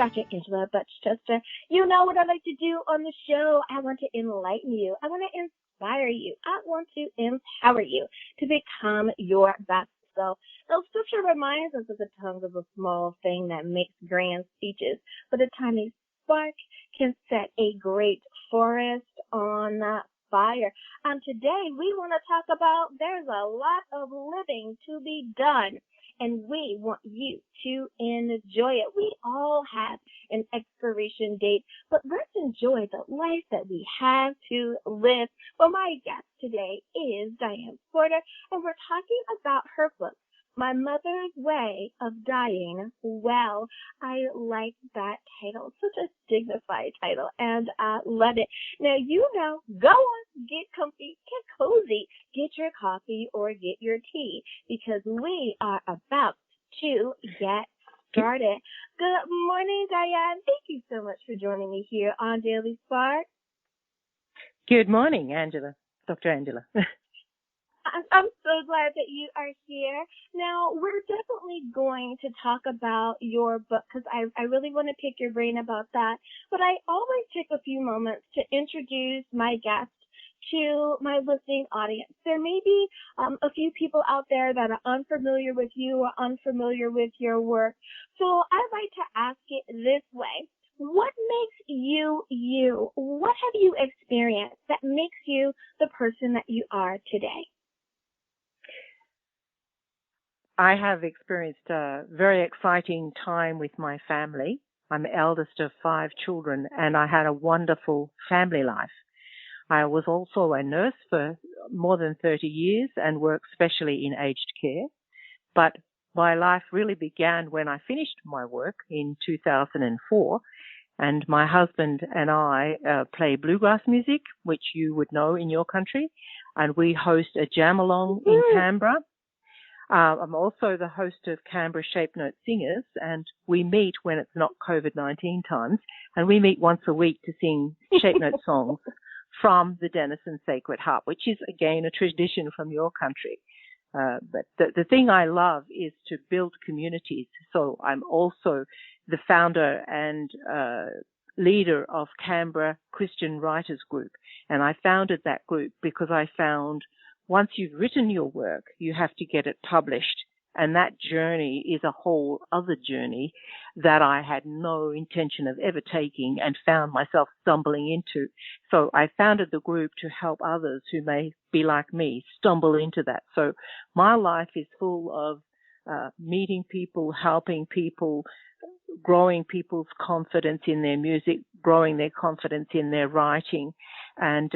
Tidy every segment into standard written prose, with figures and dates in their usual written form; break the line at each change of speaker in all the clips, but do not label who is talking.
Dr. Angela Butchchester. You know what I like to do on the show. I want to enlighten you. I want to inspire you. I want to empower you to become your best self. So scripture reminds us of the tongue of a small thing that makes grand speeches, but a tiny spark can set a great forest on fire. Today we want to talk about there's a lot of living to be done, and we want you to enjoy it. We all have an expiration date, but let's enjoy the life that we have to live. Well, my guest today is Dianne Porter, and we're talking about her book, My Mother's Way of Dying Well. I like that title. Such a dignified title, and I love it. Now, go on, get comfy, get cozy, get your coffee or get your tea, because we are about to get started. Good morning, Dianne. Thank you so much for joining me here on Daily Spark.
Good morning, Angela, Dr. Angela.
I'm so glad that you are here. Now, we're definitely going to talk about your book because I really want to pick your brain about that. But I always take a few moments to introduce my guest to my listening audience. There may be a few people out there that are unfamiliar with you or unfamiliar with your work. So I'd like to ask it this way. What makes you you? What have you experienced that makes you the person that you are today?
I have experienced a very exciting time with my family. I'm the eldest of 5 children, and I had a wonderful family life. I was also a nurse for more than 30 years and worked specially in aged care. But my life really began when I finished my work in 2004. And my husband and I play bluegrass music, which you would know in your country. And we host a jam-along in Canberra. I'm also the host of Canberra Shape Note Singers, and we meet when it's not COVID-19 times, and we meet once a week to sing Shape Note songs from the Denison Sacred Harp, which is, again, a tradition from your country. But the thing I love is to build communities. So I'm also the founder and leader of Canberra Christian Writers Group, and I founded that group because I found once you've written your work, you have to get it published. And that journey is a whole other journey that I had no intention of ever taking and found myself stumbling into. So I founded the group to help others who may be like me stumble into that. So my life is full of meeting people, helping people, growing people's confidence in their music, growing their confidence in their writing, and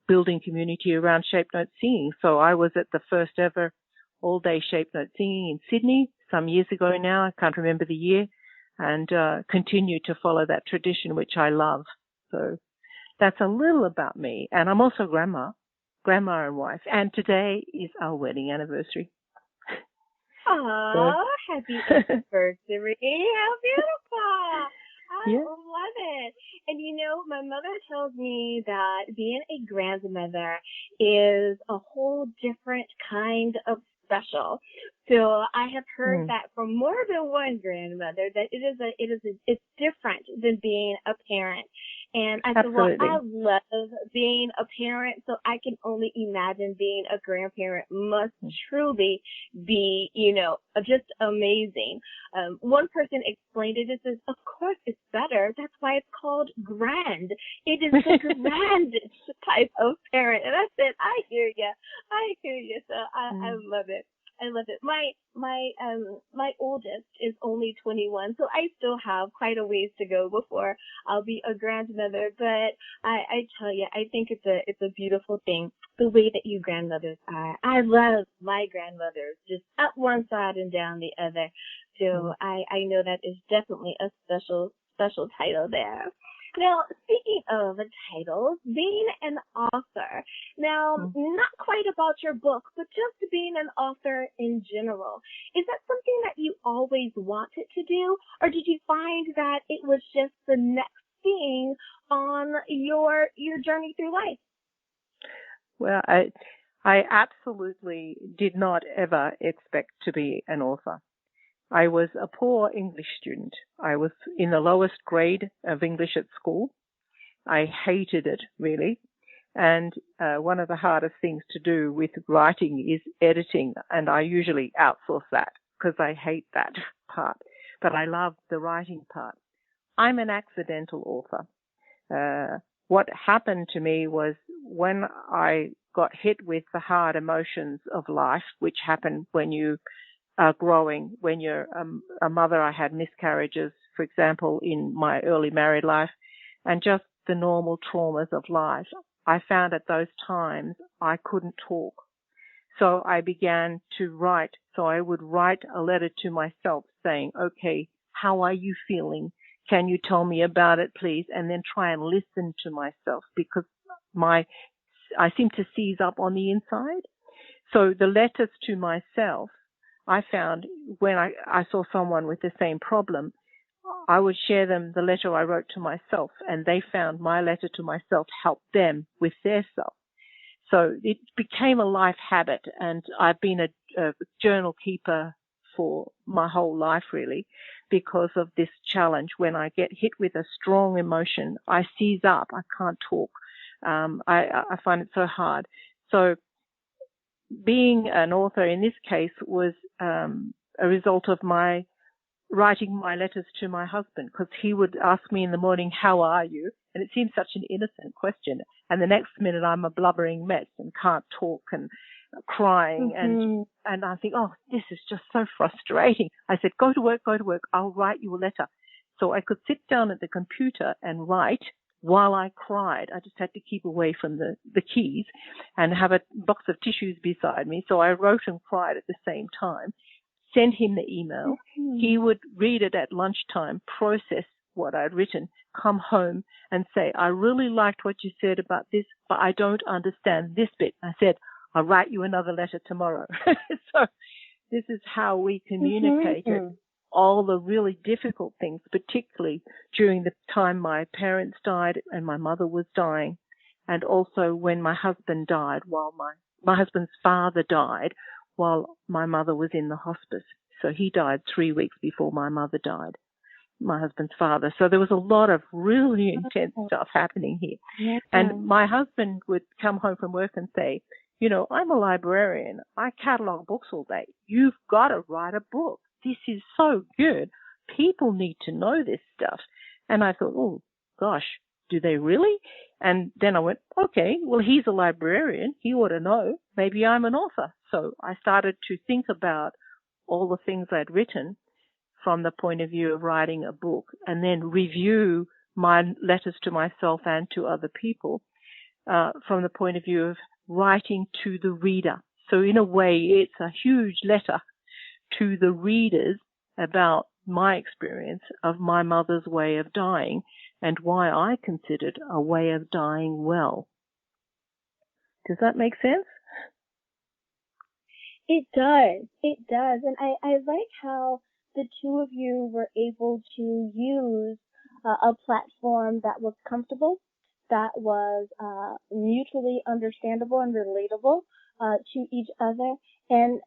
building community around Shape Note singing. So I was at the first ever all-day Shape Note singing in Sydney some years ago now. I can't remember the year, and continue to follow that tradition, which I love. So that's a little about me. And I'm also grandma and wife. And today is our wedding anniversary.
Aw, happy anniversary. How beautiful. I
Yeah.
love it. And my mother tells me that being a grandmother is a whole different kind of special. So I have heard that from more than one grandmother that it's different than being a parent. And I said, well, I love being a parent, so I can only imagine being a grandparent must truly be, just amazing. One person explained it and says, of course it's better. That's why it's called grand. It is the grand type of parent. And I said, I hear you. So I love it. I love it. My oldest is only 21, so I still have quite a ways to go before I'll be a grandmother. But I tell you, I think it's a beautiful thing, the way that you grandmothers are. I love my grandmothers, just up one side and down the other. So I know that is definitely a special title there. Now, speaking of titles, being an author, now, not quite about your book, but just being an author in general, is that something that you always wanted to do, or did you find that it was just the next thing on your journey through life?
Well, I absolutely did not ever expect to be an author. I was a poor English student. I was in the lowest grade of English at school. I hated it, really. And one of the hardest things to do with writing is editing, and I usually outsource that because I hate that part. But I love the writing part. I'm an accidental author. What happened to me was when I got hit with the hard emotions of life, which happen when you are growing, when you're a mother. I had miscarriages, for example, in my early married life, and just the normal traumas of life. I found at those times I couldn't talk. So I began to write. So I would write a letter to myself saying, okay, how are you feeling? Can you tell me about it, please? And then try and listen to myself because I seem to seize up on the inside. So the letters to myself, I found when I saw someone with the same problem, I would share them the letter I wrote to myself, and they found my letter to myself helped them with their self. So it became a life habit, and I've been a journal keeper for my whole life, really, because of this challenge. When I get hit with a strong emotion, I seize up. I can't talk. I find it so hard. So being an author in this case was a result of my writing my letters to my husband, because he would ask me in the morning, how are you? And it seems such an innocent question. And the next minute I'm a blubbering mess and can't talk and crying. And I think, oh, this is just so frustrating. I said, go to work. I'll write you a letter. So I could sit down at the computer and write while I cried. I just had to keep away from the keys and have a box of tissues beside me. So I wrote and cried at the same time. Send him the email. He would read it at lunchtime, process what I'd written, come home and say, I really liked what you said about this, but I don't understand this bit. I said, I'll write you another letter tomorrow. So this is how we communicated all the really difficult things, particularly during the time my parents died and my mother was dying, and also when my husband died, while my husband's father died while my mother was in the hospice. So he died 3 weeks before my mother died, my husband's father. So there was a lot of really intense stuff happening here. Yeah. And my husband would come home from work and say, you know, I'm a librarian. I catalog books all day. You've got to write a book. This is so good. People need to know this stuff. And I thought, oh, gosh, do they really? And then I went, okay, well, he's a librarian. He ought to know. Maybe I'm an author. So I started to think about all the things I'd written from the point of view of writing a book, and then review my letters to myself and to other people from the point of view of writing to the reader. So in a way, it's a huge letter to the readers about my experience of my mother's way of dying and why I considered a way of dying well. Does that make sense?
It does. It does. And I like how the two of you were able to use a platform that was comfortable, that was mutually understandable and relatable to each other, and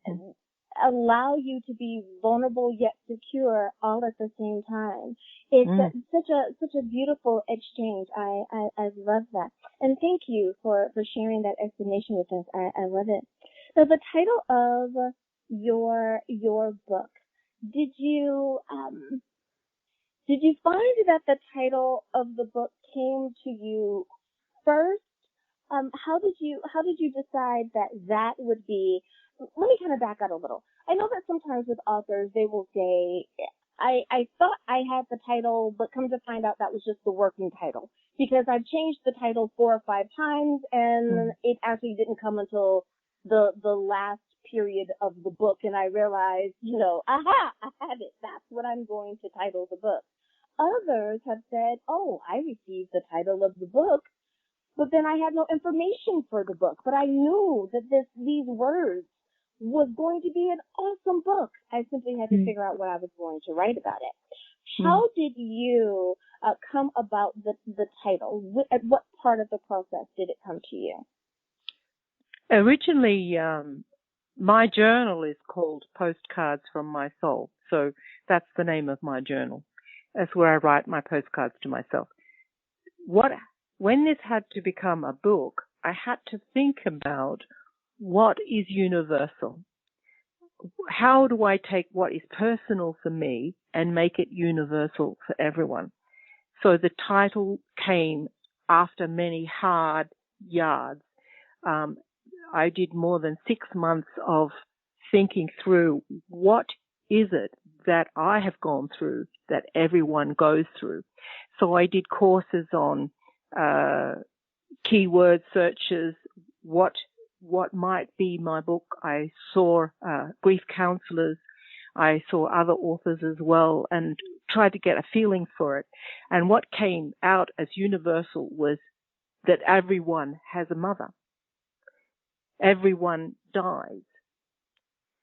allow you to be vulnerable yet secure all at the same time. It's such a beautiful exchange. I love that. And thank you for sharing that explanation with us. I love it. So the title of your book, did you find that the title of the book came to you first? How did you decide that would be? Let me kind of back out a little. I know that sometimes with authors they will say, I thought I had the title, but come to find out that was just the working title because I've changed the title 4 or 5 times, and it actually didn't come until the last period of the book, and I realized, aha, I have it. That's what I'm going to title the book. Others have said, oh, I received the title of the book, but then I had no information for the book. But I knew that these words was going to be an awesome book. I simply had to figure out what I was going to write about it. How did you come about the title? At what part of the process did it come to you?
Originally, My journal is called Postcards from My Soul. So that's the name of my journal. That's where I write my postcards to myself. When this had to become a book, I had to think about what is universal. How do I take what is personal for me and make it universal for everyone? So the title came after many hard yards. I did more than 6 months of thinking through what is it that I have gone through that everyone goes through. So I did courses on keyword searches, what might be my book. I saw grief counselors. I saw other authors as well and tried to get a feeling for it. And what came out as universal was that everyone has a mother. Everyone dies.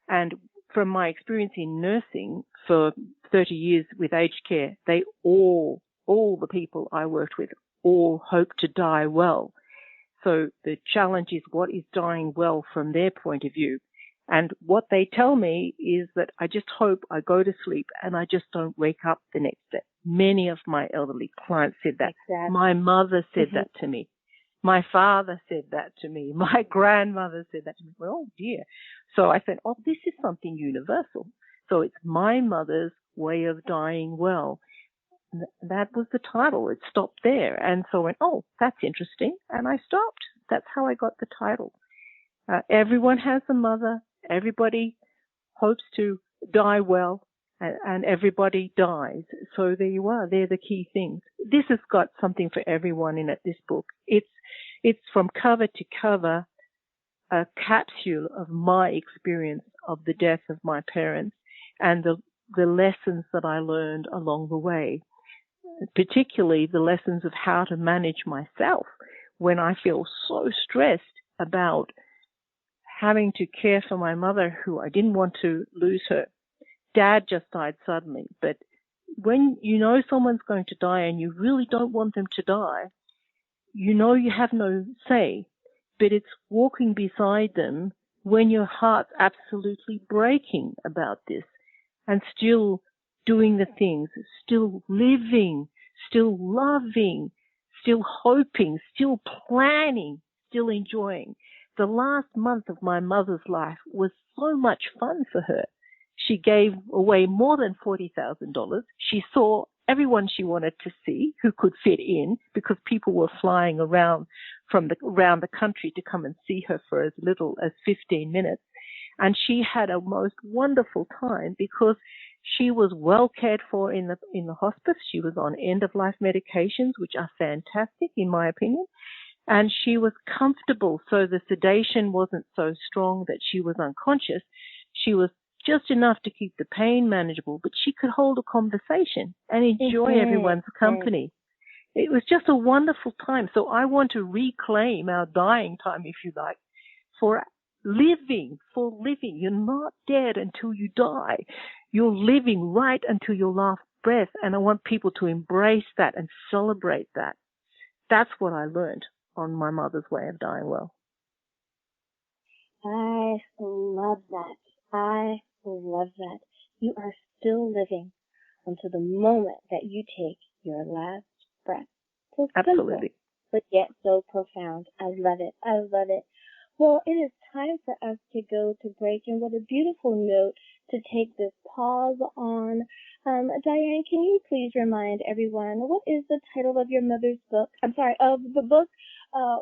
And from my experience in nursing for 30 years with aged care, they all the people I worked with, all hope to die well. So the challenge is, what is dying well from their point of view? And what they tell me is that I just hope I go to sleep and I just don't wake up the next day. Many of my elderly clients said that.
Exactly.
My mother said that to me. My father said that to me. My grandmother said that to me. Well, oh dear. So I said, oh, this is something universal. So it's my mother's way of dying well. That was the title. It stopped there. And so I went, oh, that's interesting. And I stopped. That's how I got the title. Everyone has a mother. Everybody hopes to die well, and everybody dies. So there you are. They're the key things. This has got something for everyone in it, this book. It's from cover to cover a capsule of my experience of the death of my parents and the lessons that I learned along the way, particularly the lessons of how to manage myself when I feel so stressed about having to care for my mother, who I didn't want to lose her. Dad just died suddenly, but when you know someone's going to die and you really don't want them to die, you know you have no say, but it's walking beside them when your heart's absolutely breaking about this and still doing the things, still living, still loving, still hoping, still planning, still enjoying. The last month of my mother's life was so much fun for her. She gave away more than $40,000. She saw everyone she wanted to see who could fit in, because people were flying around around the country to come and see her for as little as 15 minutes. And she had a most wonderful time because she was well cared for in the hospice. She was on end-of-life medications, which are fantastic in my opinion. And she was comfortable, so the sedation wasn't so strong that she was unconscious. She was just enough to keep the pain manageable, but she could hold a conversation and enjoy everyone's company. It was just a wonderful time. So I want to reclaim our dying time, if you like, for living. You're not dead until you die. You're living right until your last breath, and I want people to embrace that and celebrate that. That's what I learned on my mother's way of dying well.
I love that. I love that. You are still living until the moment that you take your last breath. So
Absolutely.
simple, but yet so profound. I love it. I love it. Well, it is time for us to go to break, and what a beautiful note to take this pause on. Dianne, can you please remind everyone, what is the title of your mother's book? Of the book.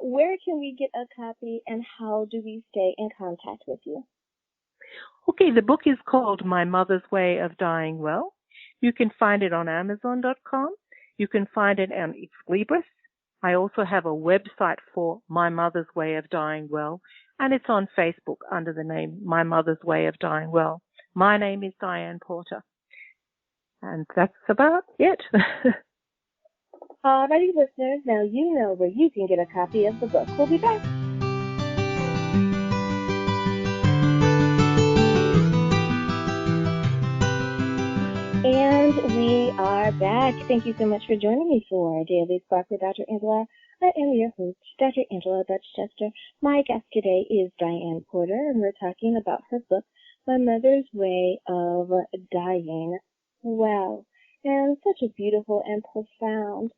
Where can we get a copy, and how do we stay in contact with you?
Okay, the book is called My Mother's Way of Dying Well. You can find it on Amazon.com. You can find it on Ex Libris. I also have a website for My Mother's Way of Dying Well, and it's on Facebook under the name My Mother's Way of Dying Well. My name is Dianne Porter, and that's about it.
Alrighty, listeners, now you know where you can get a copy of the book. We'll be back. And we are back. Thank you so much for joining me for Daily Spark with Dr. Angela. I am your host, Dr. Angela Dutchchester. My guest today is Dianne Porter, and we're talking about her book, My Mother's Way of Dying. Wow, and such a beautiful and profound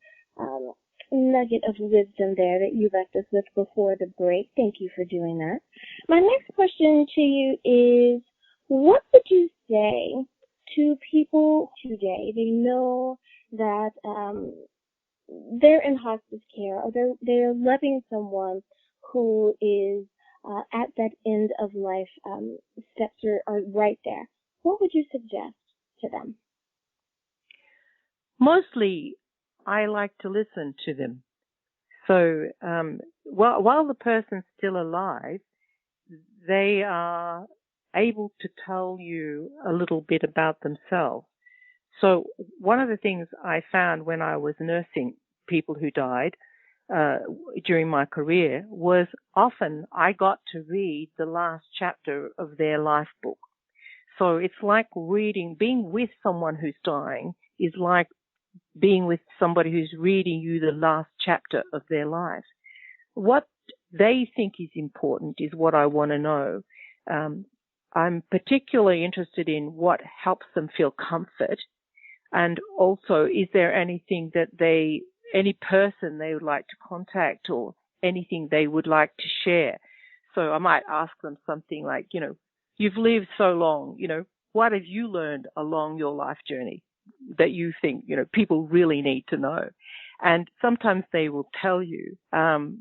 nugget of wisdom there that you left us with before the break. Thank you for doing that. My next question to you is, what would you say to people today? They know that they're in hospice care, or they're loving someone who is at that end of life steps are right there. What would you suggest to them?
Mostly, I like to listen to them. So while the person's still alive, they are able to tell you a little bit about themselves. So one of the things I found when I was nursing people who died during my career was often I got to read the last chapter of their life book. So it's like being with someone who's dying is like being with somebody who's reading you the last chapter of their life. What they think is important is what I want to know. I'm particularly interested in what helps them feel comfort, and also, is there anything that any person they would like to contact or anything they would like to share? So I might ask them something like, you've lived so long, what have you learned along your life journey that you think, people really need to know? And sometimes they will tell you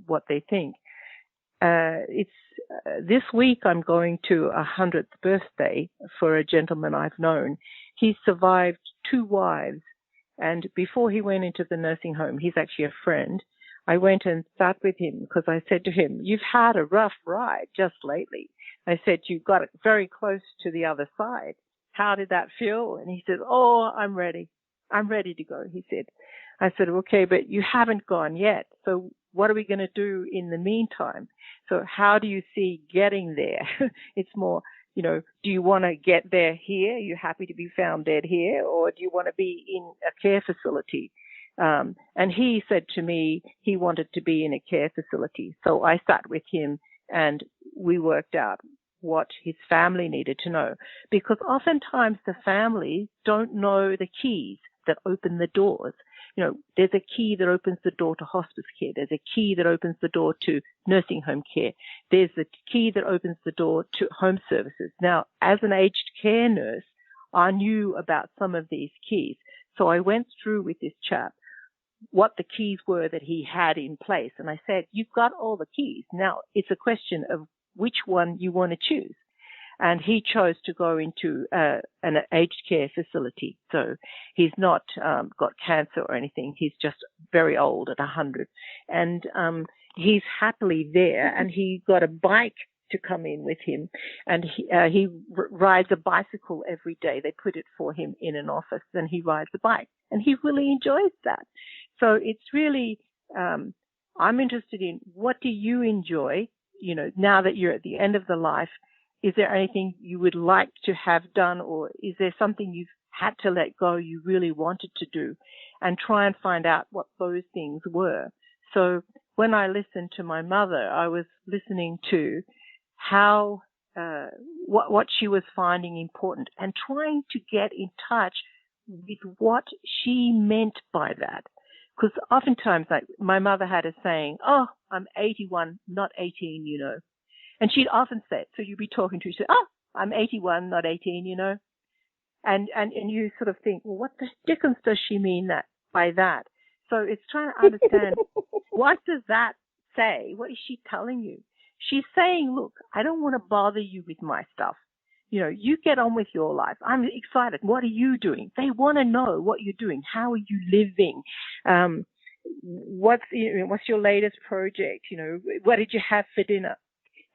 what they think. This week I'm going to a 100th birthday for a gentleman I've known. He survived 2 wives, and before he went into the nursing home, he's actually a friend, I went and sat with him because I said to him, you've had a rough ride just lately. I said, you got it very close to the other side. How did that feel? And he said, oh, I'm ready. I'm ready to go, he said. I said, okay, but you haven't gone yet. So what are we going to do in the meantime? So how do you see getting there? It's more, do you want to get there here? Are you happy to be found dead here? Or do you want to be in a care facility? And he said to me he wanted to be in a care facility. So I sat with him and we worked out what his family needed to know. Because oftentimes the families don't know the keys that open the doors. There's a key that opens the door to hospice care. There's a key that opens the door to nursing home care. There's a key that opens the door to home services. Now, as an aged care nurse, I knew about some of these keys. So I went through with this chap what the keys were that he had in place. And I said, you've got all the keys. Now, it's a question of which one you want to choose. And he chose to go into an aged care facility. So he's not got cancer or anything. He's just very old at 100. And he's happily there. And he got a bike to come in with him. And he rides a bicycle every day. They put it for him in an office. And he rides a bike. And he really enjoys that. So it's really, I'm interested in what do you enjoy, now that you're at the end of the life. Is there anything you would like to have done, or is there something you've had to let go you really wanted to do? And try and find out what those things were. So when I listened to my mother, I was listening to how, what she was finding important and trying to get in touch with what she meant by that. Because oftentimes, like, my mother had a saying, oh, I'm 81, not 18, And she'd often say it. So you'd be talking to her, she'd say, oh, I'm 81, not 18, And you sort of think, well, what the dickens does she mean that by that? So it's trying to understand, what does that say? What is she telling you? She's saying, look, I don't want to bother you with my stuff. You get on with your life. I'm excited. What are you doing? They want to know what you're doing. How are you living? What's your latest project? What did you have for dinner?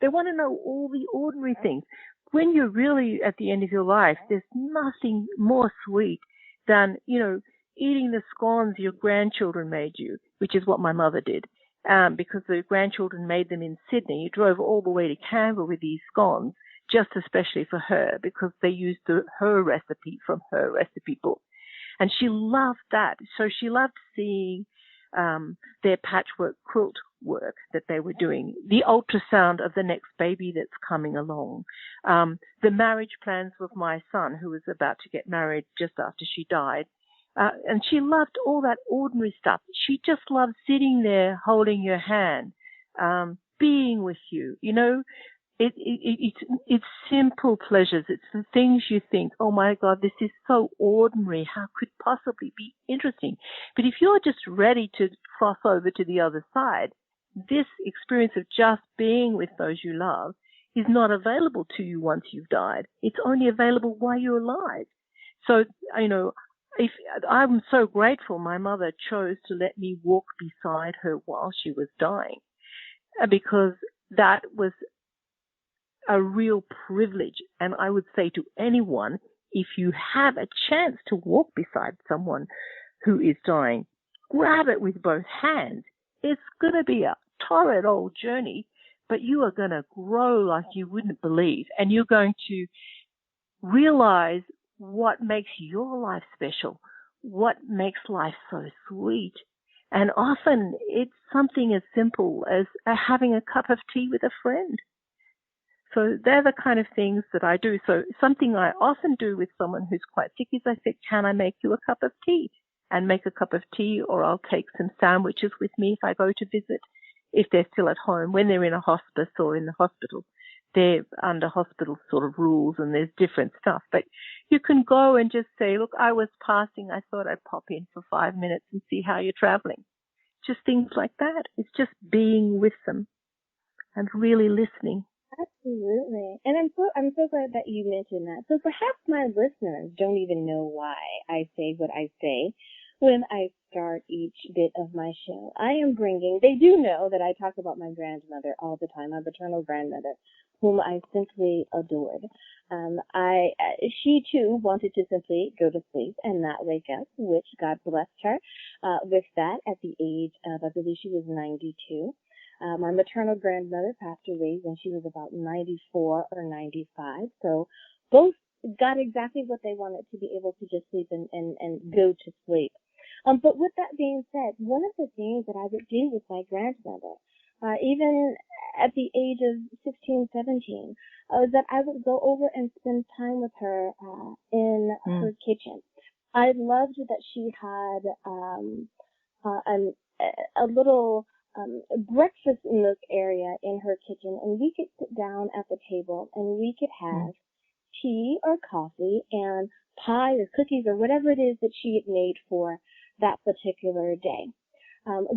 They want to know all the ordinary things. When you're really at the end of your life, there's nothing more sweet than, eating the scones your grandchildren made you, which is what my mother did. Because the grandchildren made them in Sydney. You drove all the way to Canberra with these scones, just especially for her, because they used her recipe from her recipe book. And she loved that. So she loved seeing their patchwork quilt work that they were doing, the ultrasound of the next baby that's coming along, the marriage plans with my son, who was about to get married just after she died. And she loved all that ordinary stuff. She just loved sitting there holding your hand, being with you. You know, it's simple pleasures. It's the things you think, oh my God, this is so ordinary. How could it possibly be interesting? But if you're just ready to cross over to the other side, this experience of just being with those you love is not available to you once you've died. It's only available while you're alive. So, you know, I'm so grateful my mother chose to let me walk beside her while she was dying, because that was a real privilege. And I would say to anyone, if you have a chance to walk beside someone who is dying, grab it with both hands. It's going to be a torrid old journey, but you are going to grow like you wouldn't believe. And you're going to realize what makes your life special, what makes life so sweet. And often it's something as simple as having a cup of tea with a friend. So they're the kind of things that I do. So something I often do with someone who's quite sick is I say, can I make you a cup of tea? And make a cup of tea, or I'll take some sandwiches with me if I go to visit, if they're still at home. When they're in a hospice or in the hospital, they're under hospital sort of rules and there's different stuff. But you can go and just say, look, I was passing. I thought I'd pop in for 5 minutes and see how you're traveling. Just things like that. It's just being with them and really listening.
Absolutely. And I'm so glad that you mentioned that. So perhaps my listeners don't even know why I say what I say when I start each bit of my show. They do know that I talk about my grandmother all the time, my maternal grandmother, whom I simply adored. She too wanted to simply go to sleep and not wake up, which God blessed her with that at the age of, I believe she was 92. My maternal grandmother passed away when she was about 94 or 95. So both got exactly what they wanted, to be able to just sleep and go to sleep. But with that being said, one of the things that I would do with my grandmother, even at the age of 16, 17, was that I would go over and spend time with her in her kitchen. I loved that she had a little breakfast nook area in her kitchen, and we could sit down at the table and we could have tea or coffee and pie or cookies or whatever it is that she had made for that particular day.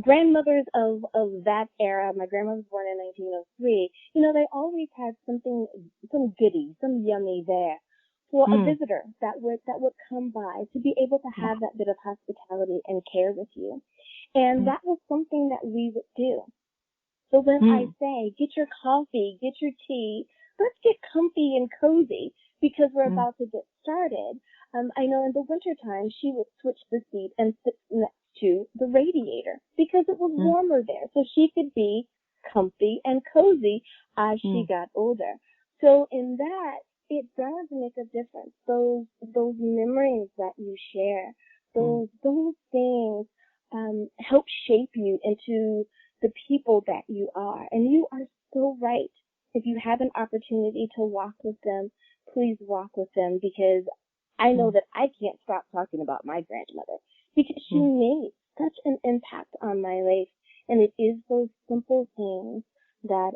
Grandmothers of that era, my grandmother was born in 1903, you know, they always had some goodie, some yummy there for a visitor that would come by, to be able to have that bit of hospitality and care with you. And that was something that we would do. So when I say, get your coffee, get your tea, let's get comfy and cozy, because we're about to get started. I know in the wintertime, she would switch the seat and sit next to the radiator because it was warmer there. So she could be comfy and cozy as she got older. So in that, it does make a difference. Those memories that you share, those things help shape you into the people that you are. And you are so right. If you have an opportunity to walk with them, please walk with them, because I know that I can't stop talking about my grandmother, because she made such an impact on my life. And it is those simple things that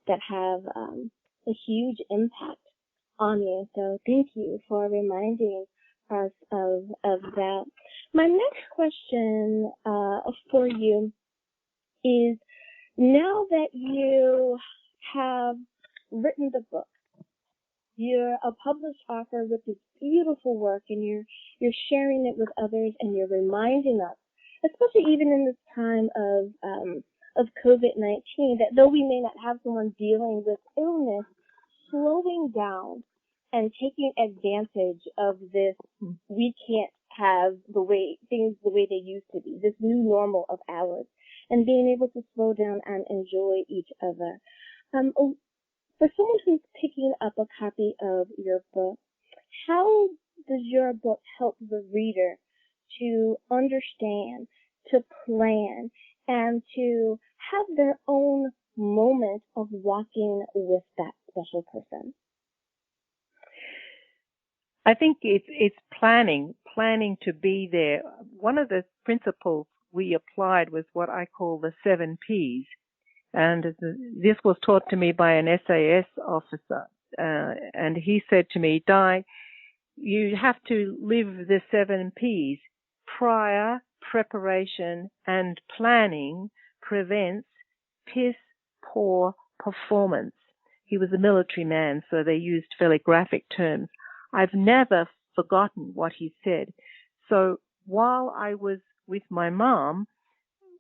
that have a huge impact on you. So thank you for reminding us of that. My next question for you is, now that you have written the book, you're a published author with this beautiful work, and you're sharing it with others, and you're reminding us, especially even in this time of COVID-19, that though we may not have someone dealing with illness, slowing down and taking advantage of this, we can't have things the way they used to be, this new normal of ours, and being able to slow down and enjoy each other. For someone who's picking up a copy of your book, how does your book help the reader to understand, to plan and to have their own moment of walking with that special person?
I think it's planning to be there. One of the principles we applied was what I call the 7 Ps. And this was taught to me by an SAS officer. And he said to me, Di, you have to live the 7 Ps. Prior, preparation, and planning prevents piss poor performance. He was a military man, so they used fairly graphic terms. I've never forgotten what he said. So while I was with my mom,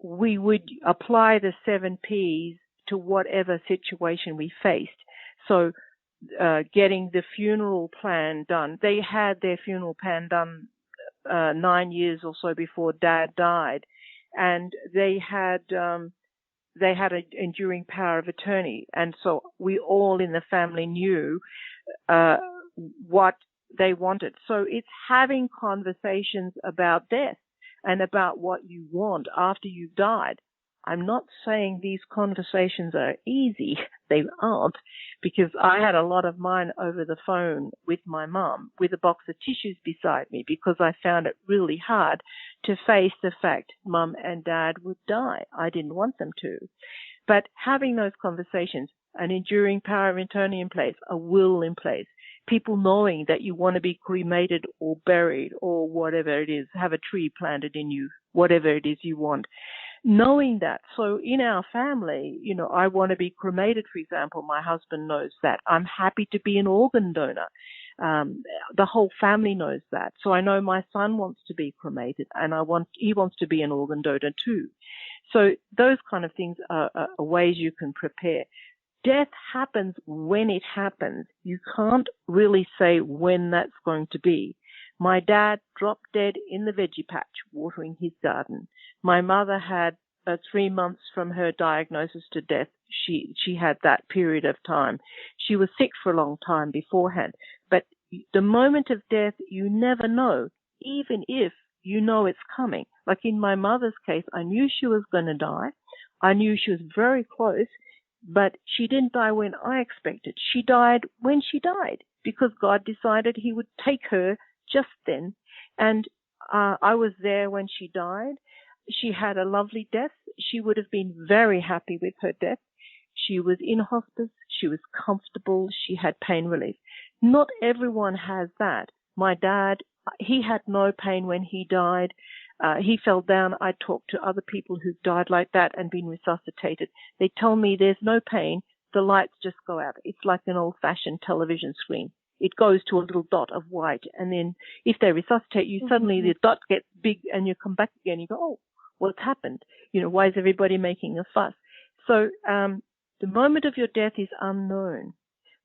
we would apply the 7 Ps to whatever situation we faced. So getting the funeral plan done. They had their funeral plan done 9 years or so before Dad died, and they had an enduring power of attorney, and so we all in the family knew what they wanted. So it's having conversations about death and about what you want after you've died. I'm not saying these conversations are easy. They aren't, because I had a lot of mine over the phone with my mom with a box of tissues beside me, because I found it really hard to face the fact Mum and Dad would die. I didn't want them to. But having those conversations, an enduring power of attorney in place, a will in place, people knowing that you want to be cremated or buried or whatever it is, have a tree planted in you, whatever it is you want. Knowing that. So in our family, I want to be cremated, for example. My husband knows that. I'm happy to be an organ donor. The whole family knows that. So I know my son wants to be cremated, and he wants to be an organ donor too. So those kind of things are ways you can prepare. Death happens when it happens. You can't really say when that's going to be. My dad dropped dead in the veggie patch watering his garden. My mother had 3 months from her diagnosis to death. She had that period of time. She was sick for a long time beforehand. But the moment of death, you never know, even if you know it's coming. Like in my mother's case, I knew she was going to die. I knew she was very close, but she didn't die when I expected. She died when she died, because God decided he would take her just then. And I was there when she died. She had a lovely death. She would have been very happy with her death. She was in hospice. She was comfortable. She had pain relief. Not everyone has that. My dad, he had no pain when he died. He fell down. I talked to other people who died like that and been resuscitated. They tell me there's no pain. The lights just go out. It's like an old-fashioned television screen. It goes to a little dot of white, and then if they resuscitate you, suddenly the dot gets big and you come back again. You go, oh, what's happened? Why is everybody making a fuss? So the moment of your death is unknown.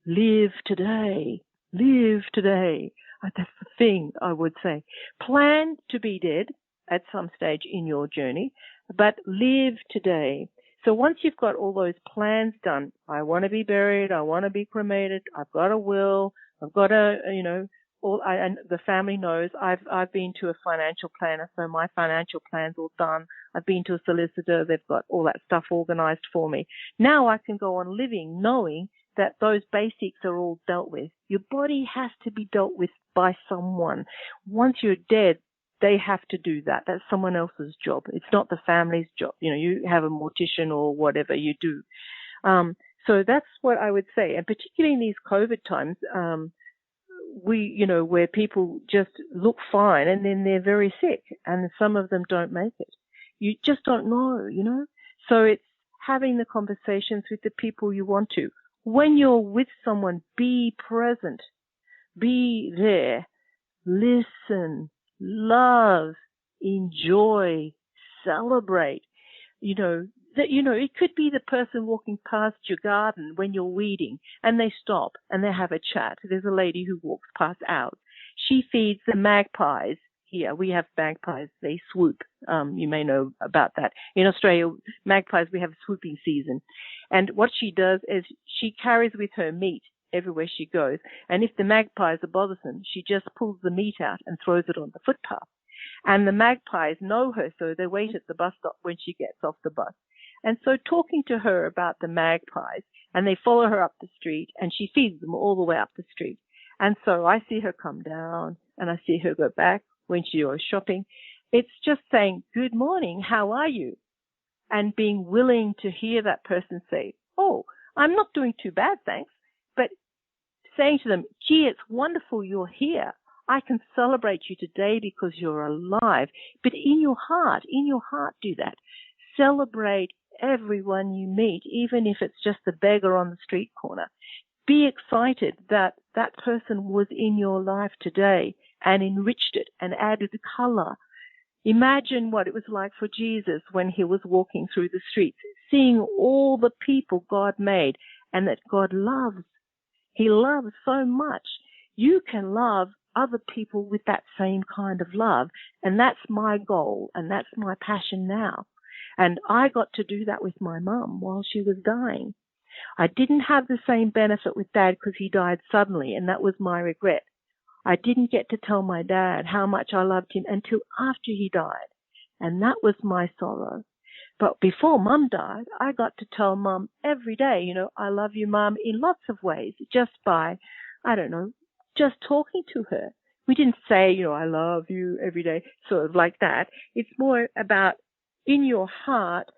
Live today. Live today. That's the thing I would say. Plan to be dead at some stage in your journey, but live today. So once you've got all those plans done, I want to be buried, I want to be cremated, I've got a will, I've got and the family knows. I've been to a financial planner, so my financial plan's all done. I've been to a solicitor, they've got all that stuff organized for me. Now I can go on living knowing that those basics are all dealt with. Your body has to be dealt with by someone. Once you're dead, they have to do that. That's someone else's job. It's not the family's job. You have a mortician or whatever you do. So that's what I would say. And particularly in these COVID times, where people just look fine and then they're very sick and some of them don't make it. You just don't know. So it's having the conversations with the people you want to. When you're with someone, be present, be there, listen, love, enjoy, celebrate. It could be the person walking past your garden when you're weeding and they stop and they have a chat. There's a lady who walks past ours. She feeds the magpies. Here we have magpies. They swoop. You may know about that. In Australia, magpies, we have a swooping season. And what she does is she carries with her meat everywhere she goes. And if the magpies are bothersome, she just pulls the meat out and throws it on the footpath. And the magpies know her, so they wait at the bus stop when she gets off the bus. And so talking to her about the magpies, and they follow her up the street, and she feeds them all the way up the street. And so I see her come down, and I see her go back when she goes shopping. It's just saying, good morning, how are you? And being willing to hear that person say, oh, I'm not doing too bad, thanks. But saying to them, gee, it's wonderful you're here. I can celebrate you today because you're alive. But in your heart, do that. Celebrate everyone you meet, even if it's just the beggar on the street corner. Be excited that that person was in your life today and enriched it and added color. Imagine what it was like for Jesus when he was walking through the streets, seeing all the people God made and that God loves. He loves so much. You can love other people with that same kind of love, and that's my goal, and that's my passion now. And I got to do that with my mum while she was dying. I didn't have the same benefit with Dad because he died suddenly, and that was my regret. I didn't get to tell my dad how much I loved him until after he died, and that was my sorrow. But before Mum died, I got to tell Mum every day, I love you, Mum, in lots of ways, just by, just talking to her. We didn't say, I love you every day, sort of like that. It's more about in your heart,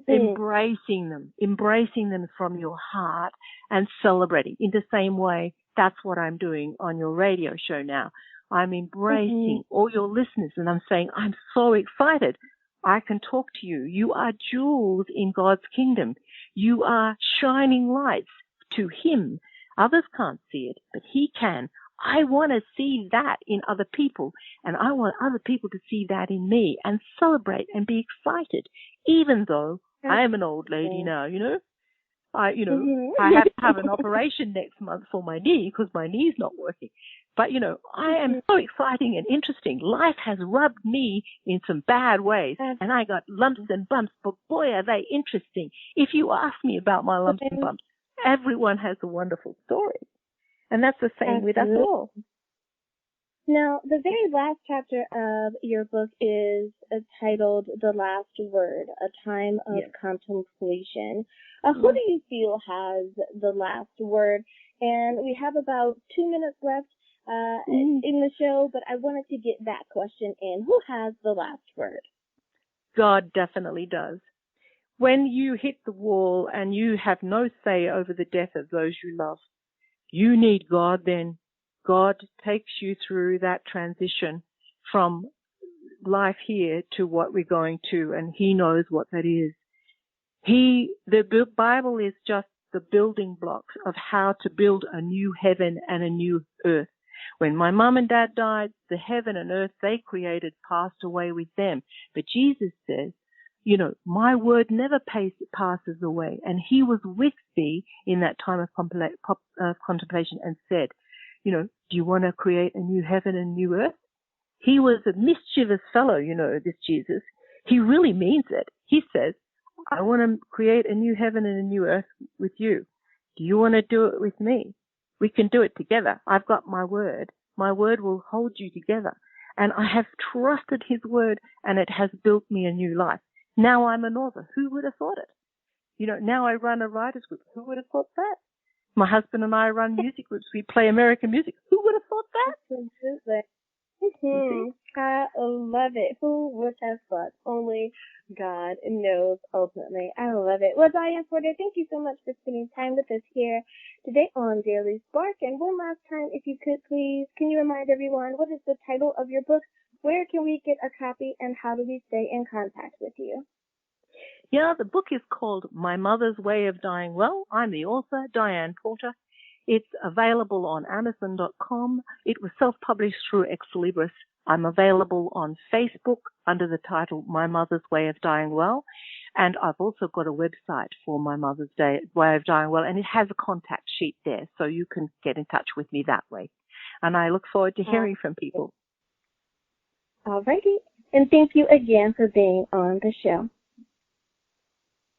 embracing them from your heart and celebrating. In the same way, that's what I'm doing on your radio show now. I'm embracing all your listeners, and I'm saying, I'm so excited. I can talk to you. You are jewels in God's kingdom. You are shining lights to Him. Others can't see it, but He can. I want to see that in other people, and I want other people to see that in me and celebrate and be excited, even though I am an old lady now, I have to have an operation next month for my knee because my knee's not working. But, I am so exciting and interesting. Life has rubbed me in some bad ways, and I got lumps and bumps, but boy, are they interesting. If you ask me about my lumps and bumps, everyone has a wonderful story. And that's the same with us all.
Now, the very last chapter of your book is titled The Last Word, A Time of Contemplation. Who do you feel has the last word? And we have about 2 minutes left in the show, but I wanted to get that question in. Who has the last word?
God definitely does. When you hit the wall and you have no say over the death of those you love, you need God then. God takes you through that transition from life here to what we're going to, and He knows what that is. The Bible is just the building blocks of how to build a new heaven and a new earth. When my mum and dad died, the heaven and earth they created passed away with them. But Jesus says, my word never passes away. And He was with me in that time of contemplation and said, do you want to create a new heaven and new earth? He was a mischievous fellow, this Jesus. He really means it. He says, I want to create a new heaven and a new earth with you. Do you want to do it with me? We can do it together. I've got my word. My word will hold you together. And I have trusted His word, and it has built me a new life. Now I'm an author. Who would have thought it? Now I run a writer's group. Who would have thought that? My husband and I run music groups. We play American music. Who would have thought that?
I love it. Who would have thought? Only God knows ultimately. I love it. Well, Dianne Porter, thank you so much for spending time with us here today on Daily Spark. And one last time, if you could please, can you remind everyone what is the title of your book? Where can we get a copy, and how do we stay in contact with you?
Yeah, the book is called My Mother's Way of Dying Well. I'm the author, Dianne Porter. It's available on Amazon.com. It was self-published through Ex Libris. I'm available on Facebook under the title My Mother's Way of Dying Well. And I've also got a website for My Mother's Way of Dying Well, and it has a contact sheet there, so you can get in touch with me that way. And I look forward to hearing from people.
All righty. And thank you again for being on the show.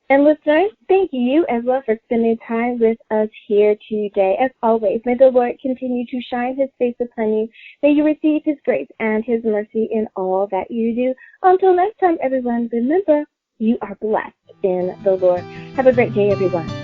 And listeners, thank you as well for spending time with us here today. As always, may the Lord continue to shine his face upon you. May you receive his grace and his mercy in all that you do. Until next time, everyone, remember, you are blessed in the Lord. Have a great day, everyone.